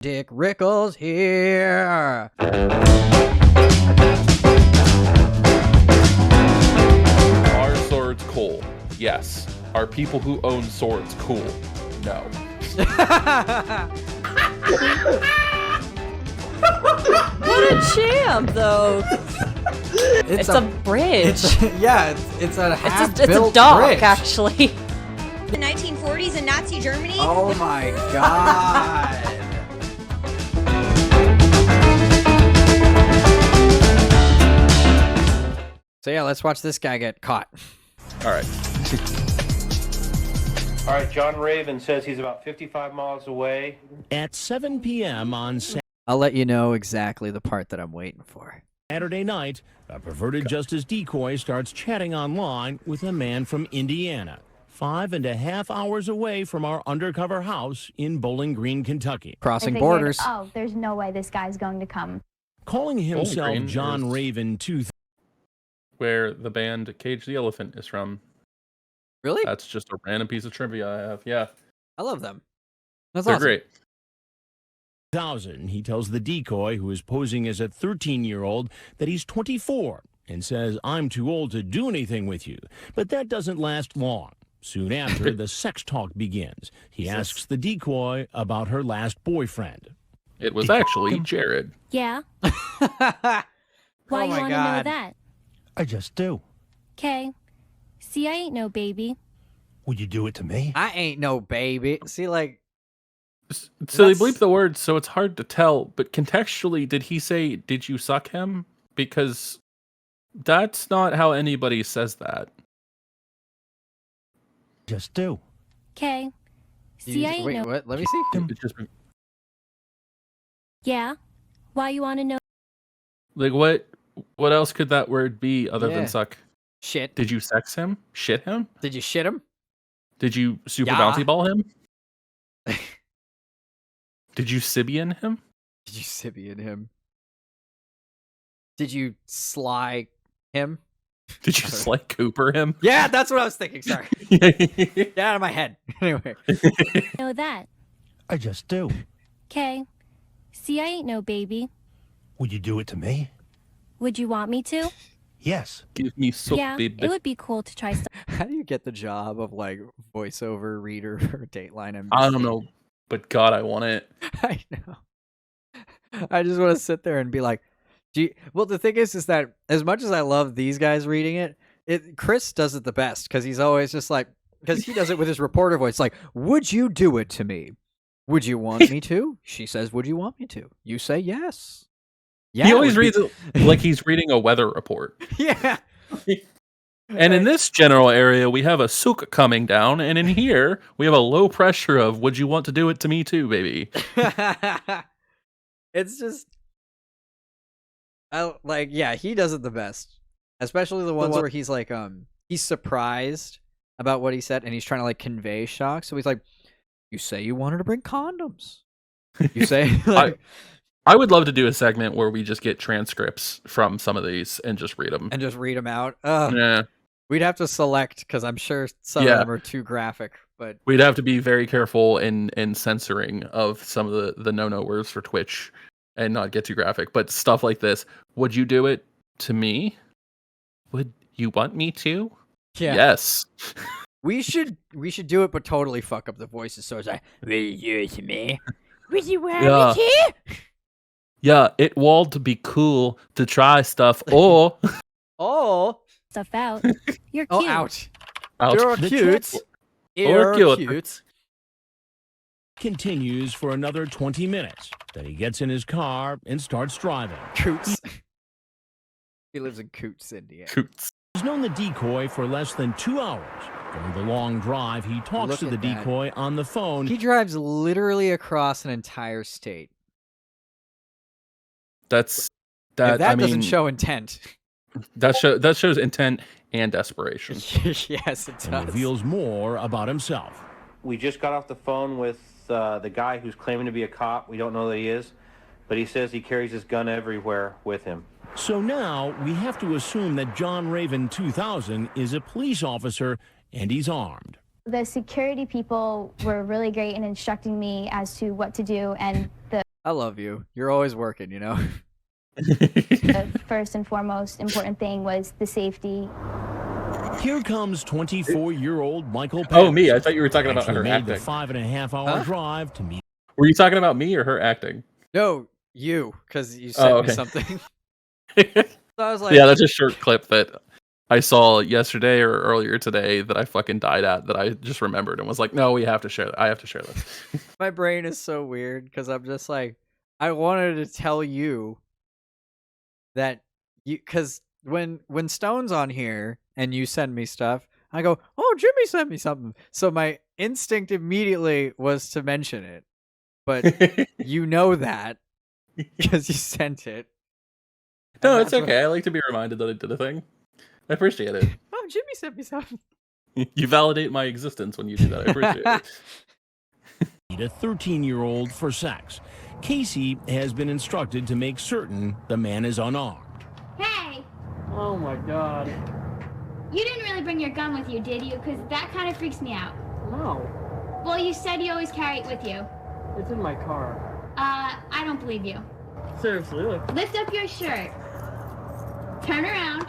Dick Rickles here. Are swords cool? Yes. Are people who own swords cool? No. What a champ, though. It's a bridge. It's a half-built it's a dock, bridge. actually. The 1940s in Nazi Germany. Oh my god. So yeah, let's watch this guy get caught. All right. All right, John Raven says he's about 55 miles away. At 7 p.m. on I'll let you know exactly the part that I'm waiting for. Saturday night, a perverted justice decoy starts chatting online with a man from Indiana, 5.5 hours away from our undercover house in Bowling Green, Kentucky. Crossing I figured, borders. Oh, there's no way this guy's going to come. Calling himself Green John is- Raven 2000. Where the band Cage the Elephant is from. Really? That's just a random piece of trivia I have. Yeah. I love them. That's They're awesome. great. He tells the decoy, who is posing as a 13-year-old, that he's 24 and says, "I'm too old to do anything with you." But that doesn't last long. Soon after, the sex talk begins. He asks the decoy about her last boyfriend. It was actually Jared. Yeah? Why Oh you my want to know God. that? I just do. Okay. See, I ain't no baby. Would you do it to me? I ain't no baby. See, like, So they That's- bleep the words, so it's hard to tell. But contextually, did he say, "Did you suck him?" Because that's not how anybody says that. Just do. Okay. See, I ain't wait, no... what? Let me see. It's just Yeah? Why you want to know? like what else could that word be other Yeah. than suck? Shit. Did you sex him? Shit him? Did you shit him? Did you super Yeah. bouncy ball him? Did you Sibian him? Did you Sibian him? Did you sly him? Did you Sorry. Sly Cooper him? Yeah, that's what I was thinking. Sorry. Get out of my head. Anyway. Know that? I just do. Okay. See, I ain't no baby. Would you do it to me? Would you want me to? Yes. Give me so Yeah, baby. it would be cool to try How do you get the job of like voiceover reader for Dateline NBC? I don't know, but God, I want it. I know. I just want to sit there and be like, well, the thing is that as much as I love these guys reading it, Chris does it the best because he's always just like, because he does it with his reporter voice, like, would you do it to me? Would you want me to? She says, would you want me to? You say yes. Yeah. He it always would reads it like he's reading a weather report. Yeah. And in this general area, we have a souk coming down, and in here, we have a low pressure of, would you want to do it to me too, baby? It's just, yeah, he does it the best, especially the ones where he's like, he's surprised about what he said, and he's trying to like convey shock. So he's like, "You say you wanted to bring condoms. You say like, I would love to do a segment where we just get transcripts from some of these and just read them. and just read them out." Yeah, We'd have to select because I'm sure some Yeah. of them are too graphic. But we'd have to be very careful in censoring of some of the no words for Twitch and not get too graphic. But stuff like this, would you do it to me? Would you want me to? yeah, Yes. we should do it, but totally fuck up the voices. So it's like, "Will you do it to me? Would you want Yeah. me to?" Yeah, it would be cool to try stuff. Or Oh, stuff out. You're cute. oh, ouch! ouch. You're The cute. chat You're cute. cute. Continues for another 20 minutes. Then he gets in his car and starts driving. Coots. He lives in Coots, Indiana. Coots. He's known the decoy for less than 2 hours. During the long drive, he talks Look to the at that. decoy on the phone. He drives literally across an entire state. That's If that I mean, doesn't show intent. that shows intent and desperation. Yes, it and does. reveals more about himself. We just got off the phone with the guy who's claiming to be a cop. We don't know that he is, but he says he carries his gun everywhere with him. So now we have to assume that John Raven 2000 is a police officer and he's armed. The security people were really great in instructing me as to what to do, and the I love you. You're always working, you know? The first and foremost important thing was the safety. Here comes 24-year-old Michael Oh, me. I Patterson. thought you were talking about Actually her made the acting. 5.5-hour drive to meet. Were you talking about me or her acting? No, you, because you sent okay. me something. So I was like, yeah, that's a short clip that I saw yesterday or earlier today that I fucking died at, that I just remembered and was like, no, we have to share that. I have to share this. my brain is so weird because I'm just like, I wanted to tell you that because when Stone's on here and you send me stuff, I go, oh, Jimmy sent me something. So my instinct immediately was to mention it, but you know that because you sent it. No, it's okay. I like to be reminded that I did a thing. I appreciate it. Oh, Jimmy sent me something. You validate my existence when you do that. I appreciate it. A 13-year-old for sex. Casey has been instructed to make certain the man is unarmed. Hey, Oh my god. you didn't really bring your gun with you, did you? Because that kind of freaks me out. No. Well, you said you always carry it with you. It's in my car. I don't believe you. Seriously, look. Lift up your shirt. Turn around.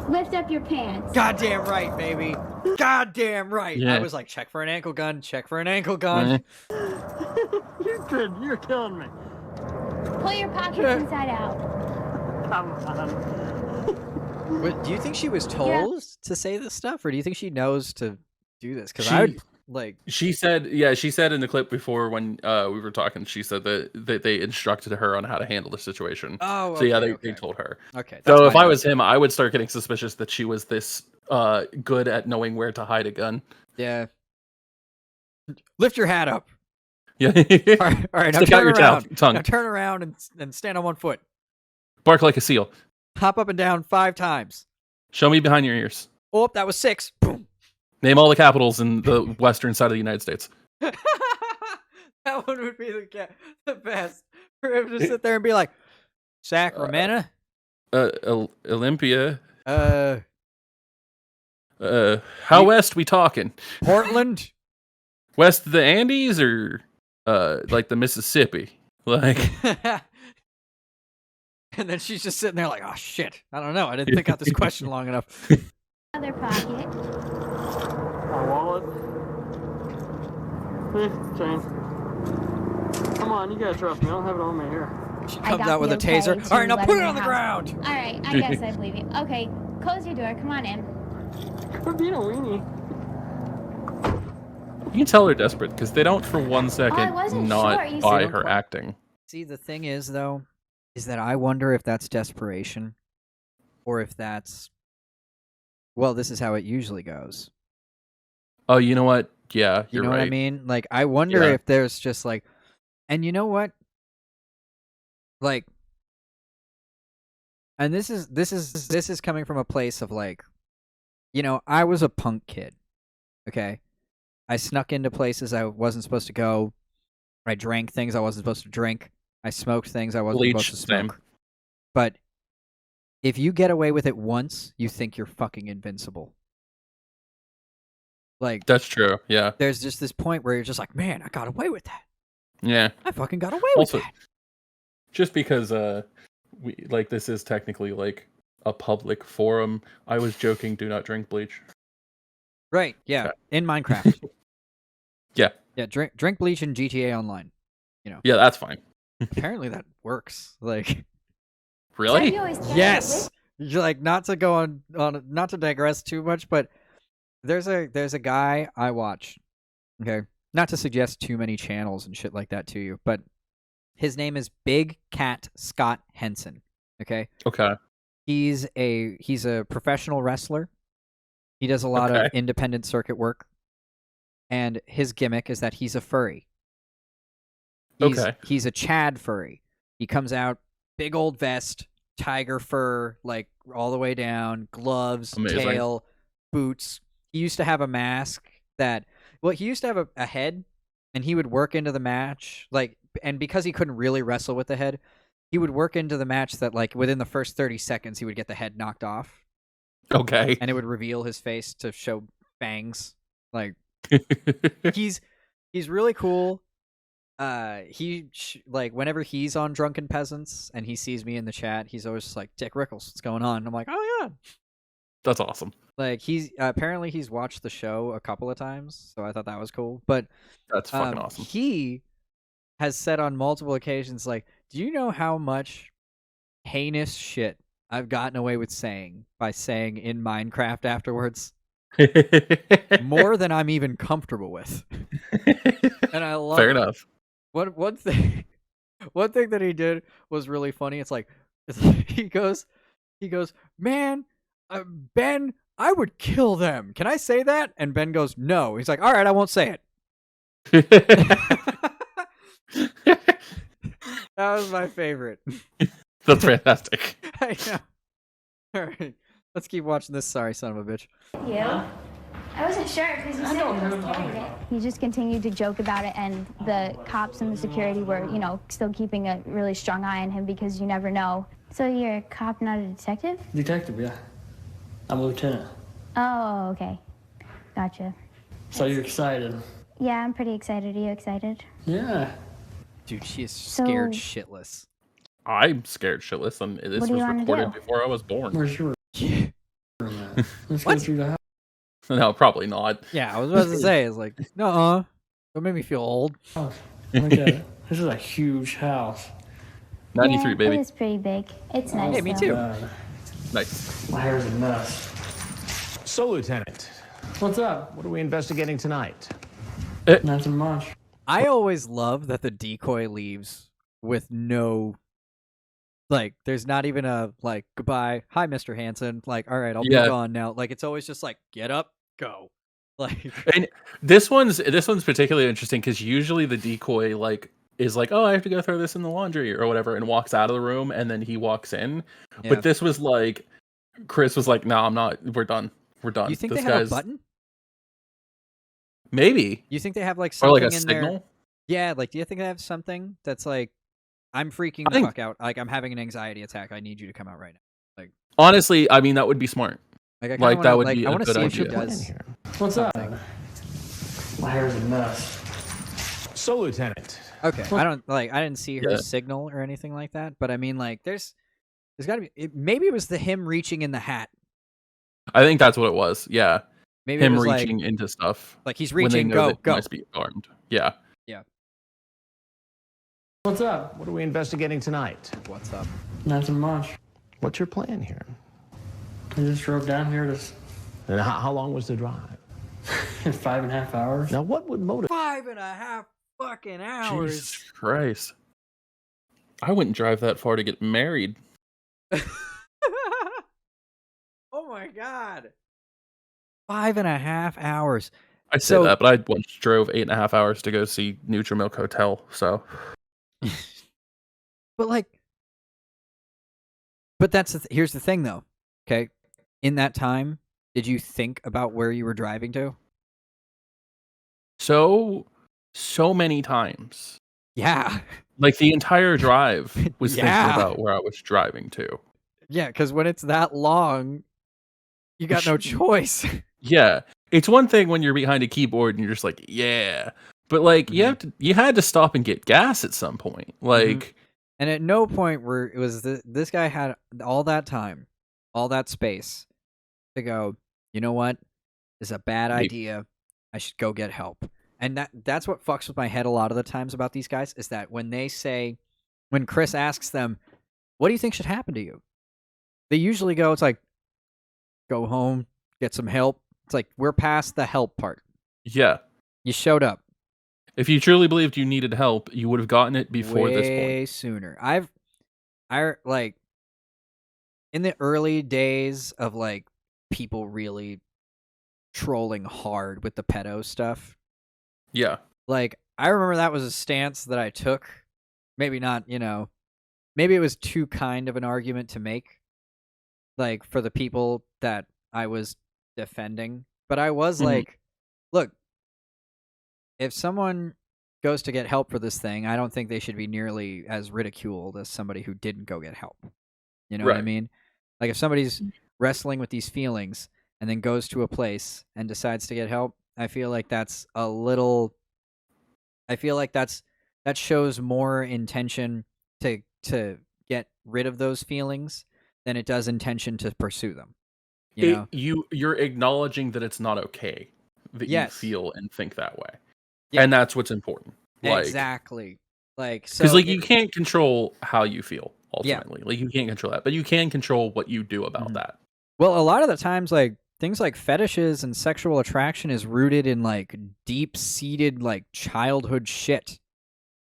Lift up your pants. Goddamn right, baby. Goddamn right. Yeah. I was like, check for an ankle gun. Check for an ankle gun. You're killing me. Pull your pockets inside out. Come on. But do you think she was told to say this stuff, or do you think she knows to do this? Because She- I would like. She said in the clip before when we were talking, she said that they instructed her on how to handle the situation. Oh, So yeah, okay, they told her. Okay. So if my I note. was him, I would start getting suspicious that she was this good at knowing where to hide a gun. Yeah. Lift your hat up. Yeah. All right. Now Stick out turn your around. tongue. Now turn around and stand on one foot. Bark like a seal. Hop up and down 5 times. Show me behind your ears. Oh, that was 6. Boom. Name all the capitals in the western side of the United States. That one would be the best for him to sit there and be like, Sacramento, Olympia. uh, How west we talking? Portland. West of the Andes or like the Mississippi? Like And then she's just sitting there like, oh shit, I don't know. I didn't think out this question long enough. Other pocket. My wallet. Hey, James. Come on, you gotta trust me. I don't have it on me here. She I comes got out with the a taser. okay All right, to now let put him it in on the house. ground. All right, I guess I believe you. Okay, close your door. Come on in. Quit being a weenie. you can tell they're desperate because they don't for 1 second wasn't not sure. You buy said- her acting. See, the thing is, though, is that I wonder if that's desperation or if that's, well, this is how it usually goes. Oh, you know what? Yeah, You you're know right. what I mean? Like, I wonder Yeah. if there's just like, and you know what? Like, and this is coming from a place of like, you know, I was a punk kid. Okay, I snuck into places I wasn't supposed to go. I drank things I wasn't supposed to drink. I smoked things I wasn't Bleach, supposed to smoke. same. But if you get away with it once, you think you're fucking invincible. Like, That's true. Yeah. there's just this point where you're just like, man, I got away with that. Yeah. I fucking got away Also, with that. just because we like this is technically like a public forum, I was joking, do not drink bleach. Right, yeah, Okay. in Minecraft. Yeah. Yeah, drink bleach in GTA Online. Yeah, that's fine. Apparently that works. Like, Really? You always carry it yes. You're like, not to go on not to digress too much, but there's a guy I watch. Okay, not to suggest too many channels and shit like that to you, but his name is Big Cat Scott Hansen. Okay, Okay. he's a professional wrestler. He does a lot of Okay. independent circuit work, and his gimmick is that he's a furry. He's a Chad furry. He comes out, big old vest, tiger fur, like all the way down, gloves, Amazing. tail, boots. He used to have a mask he used to have a head, and he would work into the match, like, and because he couldn't really wrestle with the head, he would work into the match that, like, within the first 30 seconds, he would get the head knocked off, Okay. and it would reveal his face to show fangs. Like, he's really cool. like whenever he's on Drunken Peasants and he sees me in the chat, he's always just like, Dick Rickles, what's going on? And I'm like, oh yeah. That's awesome. Like he's apparently he's watched the show a couple of times, so I thought that was cool. But That's fucking awesome. He has said on multiple occasions, like, do you know how much heinous shit I've gotten away with saying by saying in Minecraft afterwards? More than I'm even comfortable with. And I love Fair it. enough. One thing that he did was really funny. It's like he goes, man, Ben, I would kill them. Can I say that? And Ben goes, no. He's like, all right, I won't say it. That was my favorite. That's fantastic. I know. All right, let's keep watching this. Sorry, son of a bitch. You? I wasn't sure because you said you was carrying it. He just continued to joke about it, and the cops and the security were, still keeping a really strong eye on him because you never know. So you're a cop, not a detective? Detective, yeah. I'm a lieutenant. Oh, okay. Gotcha. So you're excited? Yeah, I'm pretty excited. Are you excited? Yeah. Dude, she is scared shitless. I'm scared shitless, and this was recorded before I was born. Where's your Let's go through the house. No, probably not. Yeah, I was about to say, it's like, no, don't make me feel old. Look at it. This is a huge house. 93, yeah, baby. It is pretty big. It's nice. Hey, me too. Nice. My hair's a mess. So, Lieutenant, What's up? what are we investigating tonight? Nothing much. I always love that the decoy leaves with no, like, there's not even a, like, goodbye, hi, Mr. Hansen. Like, all right, I'll be gone now. Like, it's always just like, get up, go. Like, and this one's particularly interesting because usually the decoy is like, oh, I have to go throw this in the laundry or whatever, and walks out of the room, and then he walks in. Yeah. But this was like, Chris was like, no, I'm not. We're done. We're done. You think this they have a button? Maybe. You think they have like Or something like a in signal? there? Yeah, like, do you think they have something that's like, I'm freaking the fuck out. Like, I'm having an anxiety attack. I need you to come out right now. Like, honestly, I mean, that would be smart. Like, that would be I a want to good see idea. if she does. What's up? something. My hair's a mess. So, Lieutenant. Okay, I didn't see her signal or anything like that, but I mean, like, there's got to be. Maybe it was him reaching in the hat. I think that's what it was. Yeah. Maybe him it was reaching like, into stuff. Like he's when they reaching. know that Go. he must be armed. Yeah. Yeah. What's up? What are we investigating tonight? What's up? Nothing much. What's your plan here? I just drove down here to And how long was the drive? 5.5 hours. Now, what would motivate? 5.5 fucking hours. Jesus Christ. I wouldn't drive that far to get married. Oh my god. 5.5 hours. I say that, but I once drove 8.5 hours to go see Nutrimilk Hotel. So, but here's the thing, though. Okay, in that time, did you think about where you were driving to? so many times. Yeah. Like the entire drive was thinking Yeah. about where I was driving to. Yeah, because when it's that long, you got no choice. Yeah, it's one thing when you're behind a keyboard and you're just like, yeah, but like you had to stop and get gas at some point. Like, and at no point where it was this guy had all that time, all that space to go, you know what? This is a bad idea. I should go get help. And that's what fucks with my head a lot of the times about these guys is that when Chris asks them, what do you think should happen to you? They usually go, it's like, go home, get some help. It's like, we're past the help part. yeah, You showed up. if you truly believed you needed help, you would have gotten it before this point. Way sooner. I like, in the early days of like people really trolling hard with the pedo stuff. Yeah. Like, I remember that was a stance that I took. Maybe not, maybe it was too kind of an argument to make. Like, for the people that I was defending. But I was like, look, if someone goes to get help for this thing, I don't think they should be nearly as ridiculed as somebody who didn't go get help. You know what I mean? Like, if somebody's wrestling with these feelings and then goes to a place and decides to get help, I feel like that's a little... I feel like that's that shows more intention to get rid of those feelings than it does intention to pursue them. You know? You're acknowledging that it's not okay that you Yes. feel and think that way. Yeah. And that's what's important. Like, Exactly. Like, because so like you can't control how you feel Yeah. ultimately. Like you can't control that, but you can control what you do about Mhm. that. Well, a lot of the times, like, things like fetishes and sexual attraction is rooted in, like, deep-seated, like, childhood shit,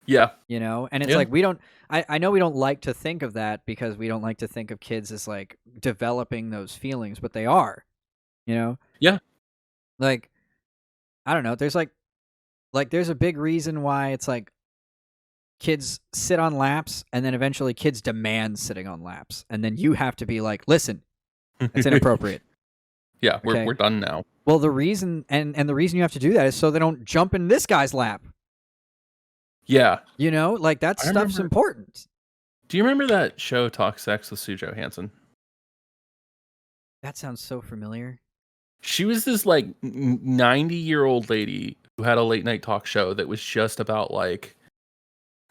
Yeah. you know? And it's Yeah. like, we don't... I know we don't like to think of that because we don't like to think of kids as, like, developing those feelings, but they are, you know? Yeah. Like, I don't know, there's, like, there's a big reason why it's, like, kids sit on laps, and then eventually kids demand sitting on laps, and then you have to be like, "Listen, it's inappropriate." Yeah, Okay. we're done now. Well, the reason and the reason you have to do that is so they don't jump in this guy's lap. Yeah. You know, like that I stuff's remember- important. Do you remember that show Talk Sex with Sujo Hansen? That sounds so familiar. She was this like 90-year-old lady who had a late night talk show that was just about like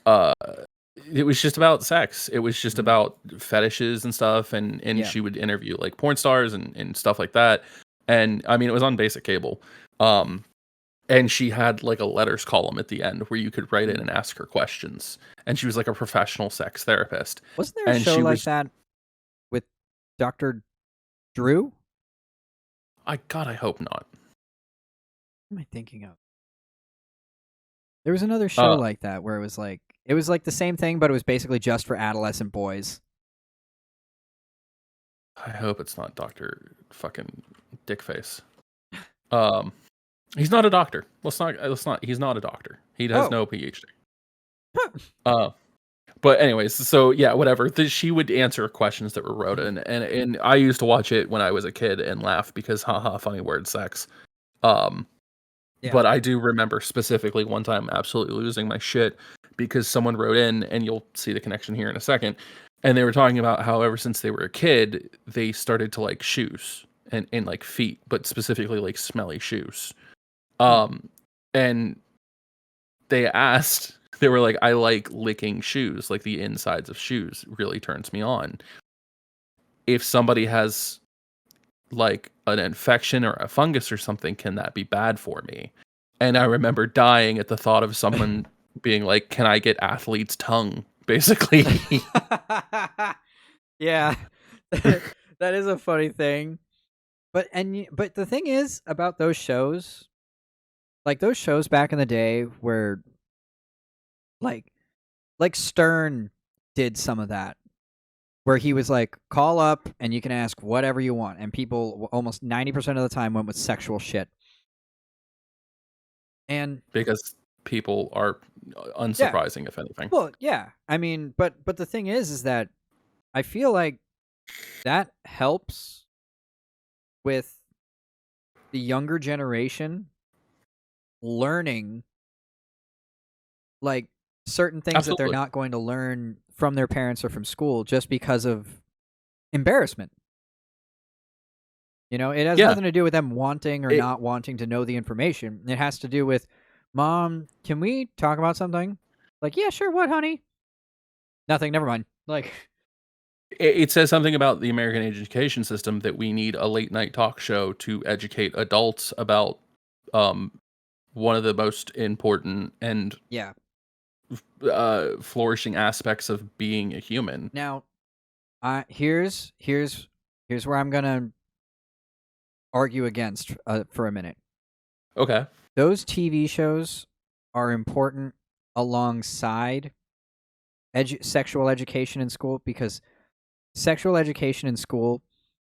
it was just about sex. It was just about fetishes and stuff, and Yeah. she would interview like porn stars and stuff like that. And I mean, it was on basic cable. And she had like a letters column at the end where you could write in and ask her questions. And she was like a professional sex therapist. Wasn't there a And show she like was- that with Dr. Drew? I hope not. What am I thinking of? There was another show like that where it was like the same thing, but it was basically just for adolescent boys. I hope it's not Dr. fucking Dickface. He's not a doctor. Let's not he's not a doctor. He has no PhD. But anyways, so yeah, whatever. She would answer questions that were wrote in, and I used to watch it when I was a kid and laugh because haha, funny word, sex. Yeah. But I do remember specifically one time absolutely losing my shit because someone wrote in, and you'll see the connection here in a second, and they were talking about how ever since they were a kid, they started to like shoes and like feet, but specifically like smelly shoes. And they asked, they were like, I like licking shoes, like the insides of shoes really turns me on. If somebody has like an infection or a fungus or something, can that be bad for me? And I remember dying at the thought of someone being like, can I get athlete's tongue? Basically. Yeah. That is a funny thing. But the thing is about those shows, like those shows back in the day where like Stern did some of that, where he was like, call up and you can ask whatever you want, and people almost 90% of the time went with sexual shit. And because people are unsurprising, if anything. well, yeah. I mean, but the thing is that I feel like that helps with the younger generation learning like certain things that they're Absolutely. not going to learn from their parents or from school just because of embarrassment. You know, it has nothing to do with them wanting or not wanting to know the information. It has to do with, Mom, can we talk about something? Like, yeah, sure. What, honey? Nothing. Never mind. Like, it says something about the American education system that we need a late night talk show to educate adults about one of the most important and yeah. Flourishing aspects of being a human. Now, here's where I'm gonna argue against for a minute. Okay. Those TV shows are important alongside sexual education in school, because sexual education in school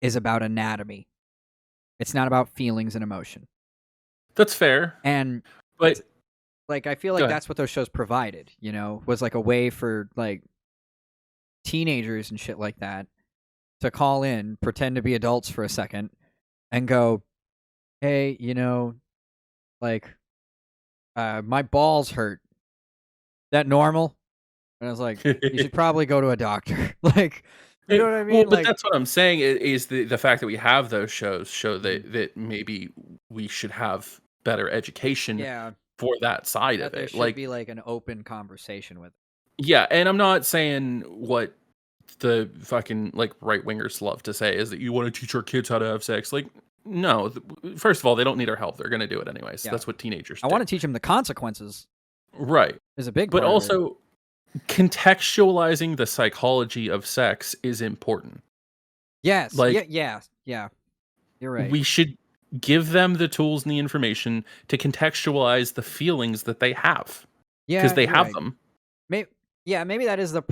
is about anatomy. It's not about feelings and emotion. That's fair. But like, I feel like Go ahead. that's what those shows provided, you know, was like a way for like teenagers and shit like that to call in, pretend to be adults for a second, and go, hey, you know, like, my balls hurt. That normal? And I was like, you should probably go to a doctor. Like, you know what I mean? Well, but like, that's what I'm saying is the fact that we have those shows show that maybe we should have better education yeah. for that side That of there it. should Like, be like an open conversation with it. yeah, and I'm not saying what the fucking like right wingers love to say is that you want to teach our kids how to have sex. Like, no. First of all, they don't need our help. They're gonna do it anyways. Yeah. That's what teenagers I do. want to teach them the consequences. Right. Is a big But part of it. also contextualizing the psychology of sex is important. Yes. Like, yeah. You're right. we should give them the tools and the information to contextualize the feelings that they have. Yeah, Because they you're have right. them. Maybe that is the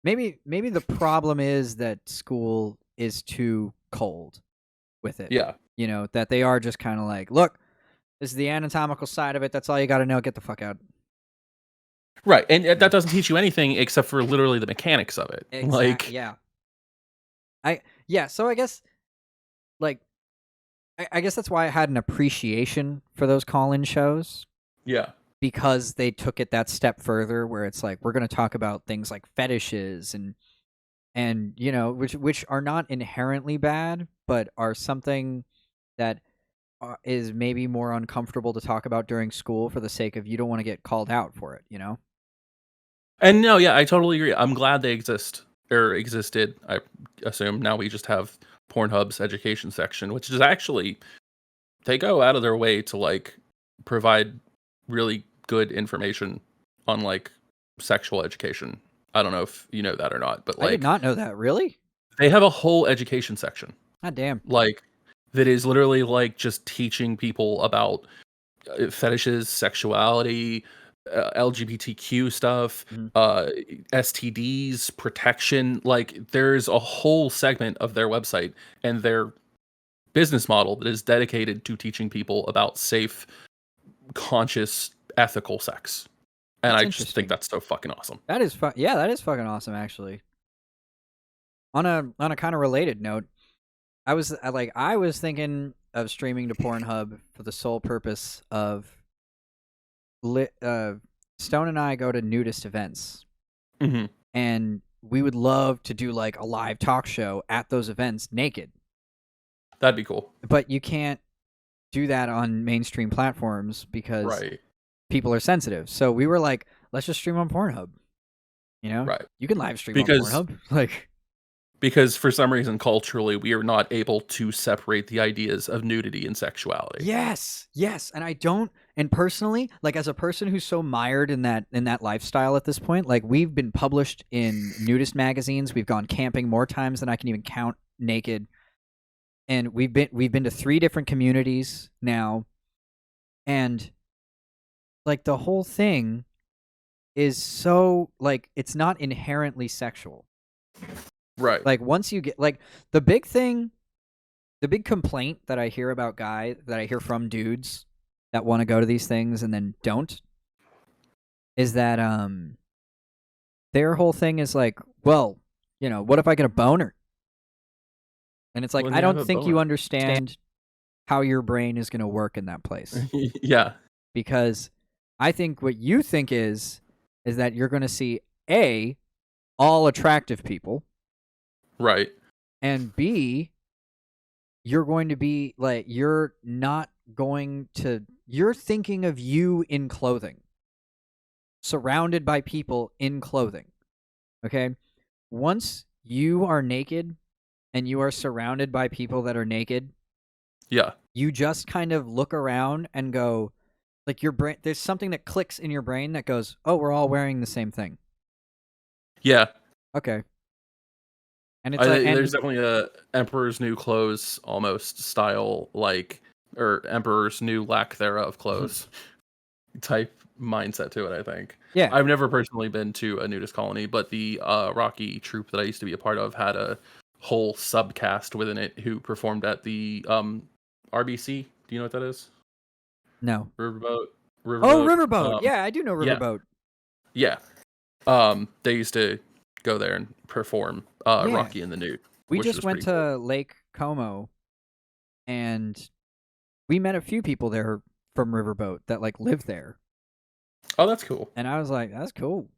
maybe the problem is that school is too cold with it. Yeah. You know, that they are just kind of like, look, this is the anatomical side of it. That's all you got to know. Get the fuck out. Right. And that doesn't teach you anything except for literally the mechanics of it. Like, yeah. So I guess, like, I guess that's why I had an appreciation for those call-in shows. yeah. Because they took it that step further, where it's like, we're going to talk about things like fetishes and you know, which are not inherently bad, but are something that is maybe more uncomfortable to talk about during school for the sake of you don't want to get called out for it, you know? And no, yeah, I totally agree. I'm glad they exist or existed. I assume now we just have Pornhub's education section, which is actually, they go out of their way to like provide really good information on like sexual education. I don't know if you know that or not, but I did like not know that. Really? they have a whole education section. God damn. Like that is literally like just teaching people about fetishes, sexuality, LGBTQ stuff, STDs, protection. Like there's a whole segment of their website and their business model that is dedicated to teaching people about safe, conscious, ethical sex. And That's I just think that's so fucking awesome. That is yeah, that is fucking awesome actually. On a kind of related note, I was thinking of streaming to Pornhub for the sole purpose of Stone and I go to nudist events. Mm-hmm. And we would love to do like a live talk show at those events naked. That'd be cool. But you can't do that on mainstream platforms because people are sensitive. So we were like, let's just stream on Pornhub. You know? Right. You can live stream on Pornhub. Because for some reason, culturally, we are not able to separate the ideas of nudity and sexuality. Yes. And I don't, and personally, like as a person who's so mired in that lifestyle at this point, like we've been published in nudist magazines. We've gone camping more times than I can even count naked. And we've been to 3 different communities now. And like the whole thing is so like, it's not inherently sexual. Right. Like once you get like the big complaint that I hear from dudes that want to go to these things and then don't is that their whole thing is like, well, you know, what if I get a boner? And it's like, I don't think you understand how your brain is going to work in that place. Yeah. Because I think what you think is that you're going to see all attractive people. Right. And B, you're going to be like, you're thinking of you in clothing, surrounded by people in clothing. Okay? Once you are naked and you are surrounded by people that are naked, yeah, you just kind of look around and go, like your brain, there's something that clicks in your brain that goes, oh, we're all wearing the same thing. Yeah. Okay. And it's there's definitely a Emperor's New Clothes almost style, like, or Emperor's New lack thereof clothes type mindset to it, I think. Yeah. I've never personally been to a nudist colony, but the Rocky troupe that I used to be a part of had a whole subcast within it who performed at the RBC. Do you know what that is? No. Riverboat. Oh, Riverboat. Yeah, I do know Riverboat. Yeah. They used to go there and perform Rocky in the Nude. We just went to Lake Como, and we met a few people there from Riverboat that like live there. Oh, that's cool. And I was like, that's cool.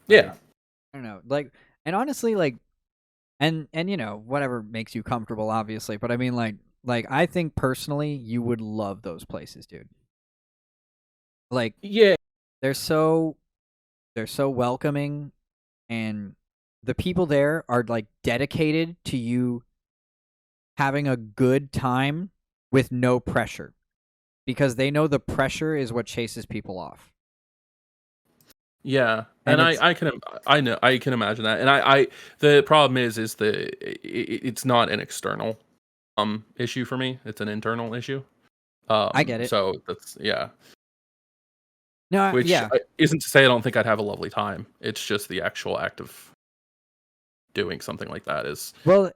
Yeah. I don't know. Like, and honestly, like, and you know, whatever makes you comfortable, obviously. But I mean, like I think personally, you would love those places, dude. Like, Yeah. they're so welcoming, and the people there are like dedicated to you having a good time with no pressure, because they know the pressure is what chases people off. Yeah, And and I can imagine that, and I the problem is it's not an external issue for me. It's an internal issue. I get it. So that's No, which yeah. isn't to say I don't think I'd have a lovely time. It's just the actual act of doing something like that is Well, I'll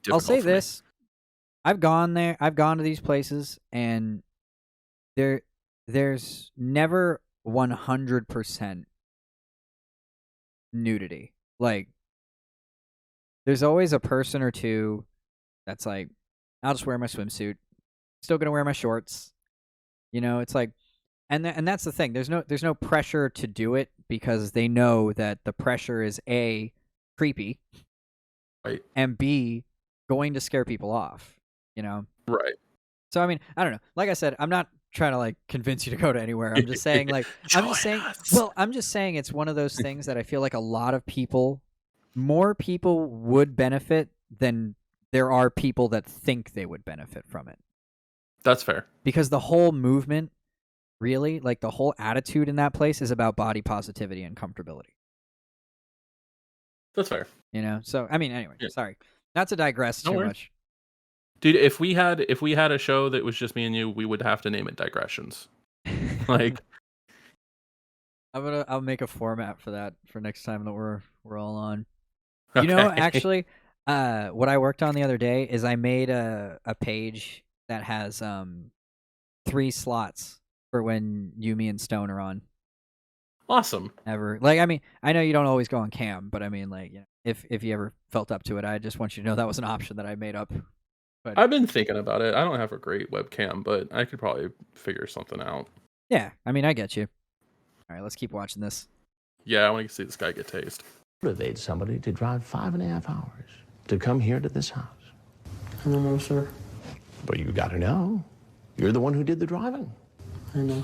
difficult say for me. this. I've gone there. I've gone to these places, and there's never 100% nudity. Like, there's always a person or two that's like, I'll just wear my swimsuit. Still gonna wear my shorts. You know, it's like, and that's the thing. There's no pressure to do it, because they know that the pressure is A, creepy, Right. and B, going to scare people off. You know. Right. So I mean, I don't know. Like I said, I'm not trying to like convince you to go to anywhere. I'm just saying, like, I'm just saying it's one of those things that I feel like a lot of people, more people would benefit than there are people that think they would benefit from it. That's fair. Because the whole movement, really, like the whole attitude in that place is about body positivity and comfortability. That's fair. You know? So, I mean, anyway, Yeah. sorry. Not to digress too much. Dude, if we had a show that was just me and you, we would have to name it Digressions. Like, I'll make a format for that for next time that we're all on. You know, actually, what I worked on the other day is I made a page that has 3 slots for when you, me, and Stone are on. Awesome. Ever. Like, I mean, I know you don't always go on cam, but I mean, like, you know, if you ever felt up to it, I just want you to know that was an option that I made up. But I've been thinking about it. I don't have a great webcam, but I could probably figure something out. yeah, I mean, I get you. All right, let's keep watching this. Yeah, I want to see this guy get tased. Motivate somebody to drive 5.5 hours to come here to this house. I don't know, sir. But you got to know, you're the one who did the driving. I know.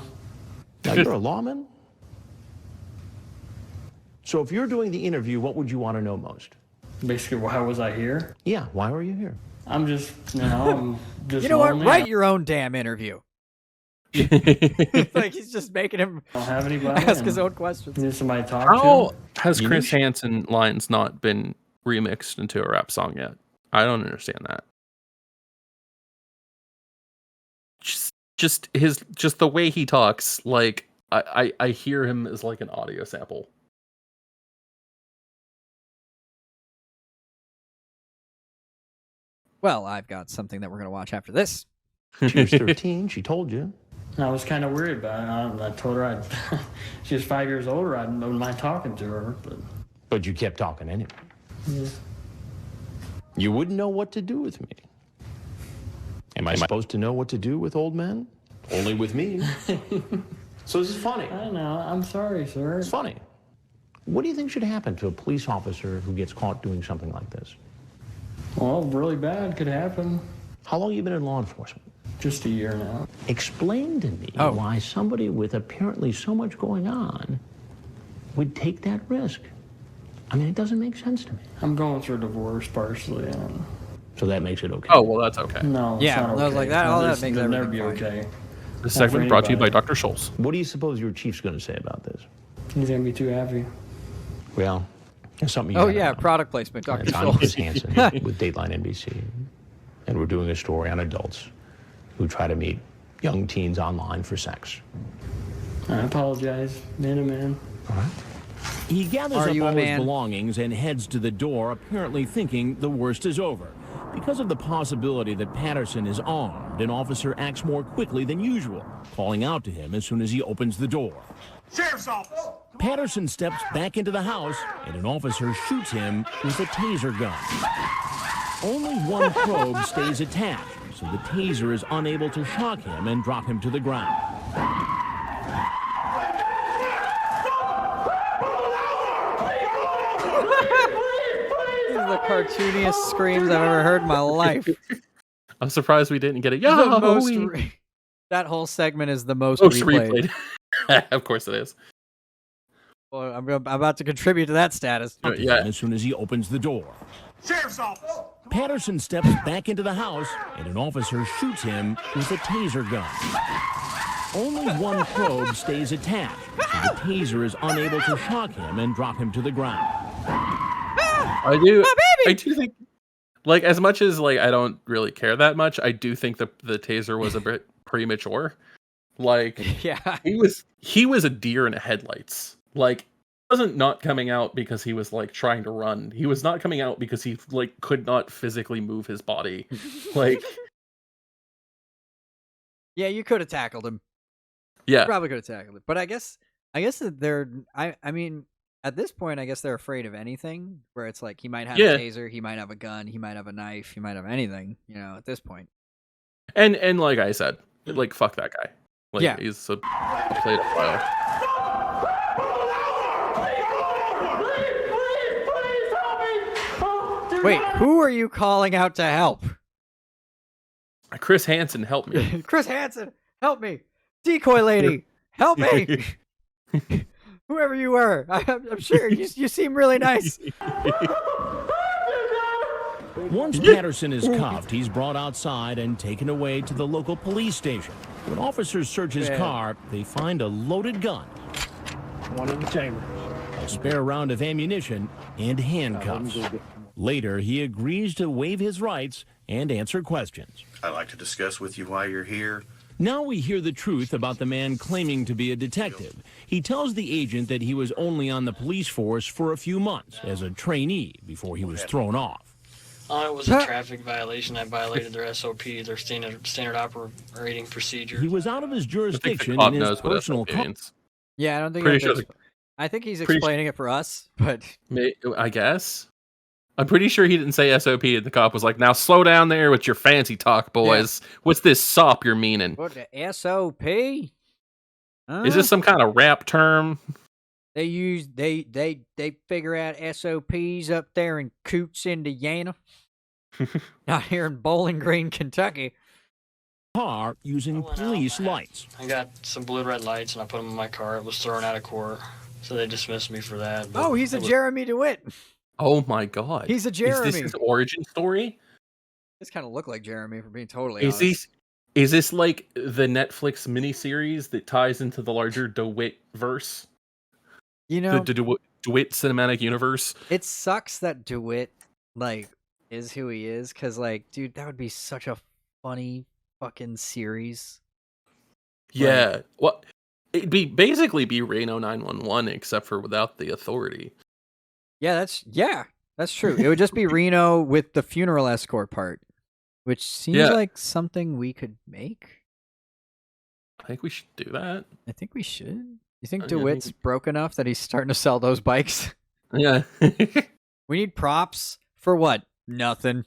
Now, you're a lawman. So if you're doing the interview, what would you want to know most? Basically, why was I here? Yeah, why were you here? I'm just, I'm just. You know what? lonely. Write your own damn interview. Like, he's just making him I don't have anybody. ask his own questions. Need somebody to talk How to. has Chris Hansen lines not been remixed into a rap song yet? I don't understand that. Just the way he talks, like I hear him as like an audio sample. Well, I've got something that we're going to watch after this. She was 13, she told you. I was kind of worried about it. I told her she was 5 years older. I don't mind talking to her, but. But you kept talking anyway. Yeah. You wouldn't know what to do with me. Am I supposed to know what to do with old men? Only with me. So this is funny. I know. I'm sorry, sir. It's funny. What do you think should happen to a police officer who gets caught doing something like this? Well, really bad could happen. How long have you been in law enforcement? Just a year now. Explain to me why somebody with apparently so much going on would take that risk. I mean, it doesn't make sense to me. I'm going through a divorce partially. And... So that makes it okay. Oh, well, that's okay. No, it's Yeah, not okay. I was like, that. All that makes it'll never everything be fine. okay. This Not for segment brought to you by anybody. Dr. Scholes. What do you suppose your chief's going to say about this? He's gonna be too happy. Well, there's something you Oh, gotta yeah, know. product placement, Dr. I'm Chris Scholes. Hansen with Dateline NBC, and we're doing a story on adults who try to meet young teens online for sex. I apologize, man to man. All right. He gathers Are up you a all his man? belongings and heads to the door, apparently thinking the worst is over. Because of the possibility that Patterson is armed, an officer acts more quickly than usual, calling out to him as soon as he opens the door. Sheriff's office! Patterson steps back into the house, and an officer shoots him with a taser gun. Only one probe stays attached, so the taser is unable to shock him and drop him to the ground. These are the cartooniest screams I've ever heard in my life. I'm surprised we didn't get a The most Yahoo! that whole segment is the most Most replayed. replayed. Of course it is. Well, I'm about to contribute to that status. Yeah. As soon as he opens the door. Sheriff's office! Patterson steps back into the house, and an officer shoots him with a taser gun. Only one probe stays attached, so the taser is unable to shock him and drop him to the ground. I do think, like, as much as like I don't really care that much, I do think the taser was a bit premature. Like, Yeah. he was a deer in headlights. Like, he wasn't not coming out because he was like trying to run. He was not coming out because he like could not physically move his body. Like, Yeah, you could have tackled him. yeah, Probably could have tackled it. But I guess that they're I mean, at this point I guess they're afraid of anything where it's like he might have Yeah. a taser, he might have a gun, he might have a knife, he might have anything, at this point. and like I said, like fuck that guy. Like, Yeah. he's a played a file. Wait, who are you calling out to help? Chris Hansen, help me. Chris Hansen, help me. Decoy lady, help me. Whoever you were, I'm sure you seem really nice. Once Patterson is cuffed, he's brought outside and taken away to the local police station. When officers search his car, they find a loaded gun, One in the chamber. a spare round of ammunition, and handcuffs. Later, he agrees to waive his rights and answer questions. I'd like to discuss with you why you're here. Now we hear the truth about the man claiming to be a detective. He tells the agent that he was only on the police force for a few months as a trainee before he was thrown off. It was a traffic violation. I violated their SOP, their standard operating procedure. He was out of his I think the jurisdiction cop in his knows what personal SOP car. means. Yeah, I don't think. Pretty sure I think he's pretty explaining it for us, but I guess. I'm pretty sure he didn't say SOP, and the cop was like, "Now slow down there with your fancy talk, boys. What's this SOP you're meaning? what the SOP? Is this some kind of rap term?" They figure out SOPs up there in Coots, Indiana, not here in Bowling Green, Kentucky. Car using police lights. I got some blue red lights and I put them in my car. It was thrown out of court, so they dismissed me for that. Oh, he's a Jeremy DeWitt. Oh my god. He's a Jeremy. Is this his origin story? This kind of looked like Jeremy, for being totally Is honest. this like the Netflix miniseries that ties into the larger DeWitt verse? The DeWitt cinematic universe? it sucks that DeWitt is who he is, because dude, that would be such a funny fucking series. Yeah. Well, it'd basically be Reno 911 except for without the authority. Yeah, that's true. It would just be Reno with the funeral escort part, which seems like something we could make. I think we should do that. I think we should. You think Yeah, I DeWitt's think broke enough that he's starting to sell those bikes? Yeah. We need props for what? Nothing.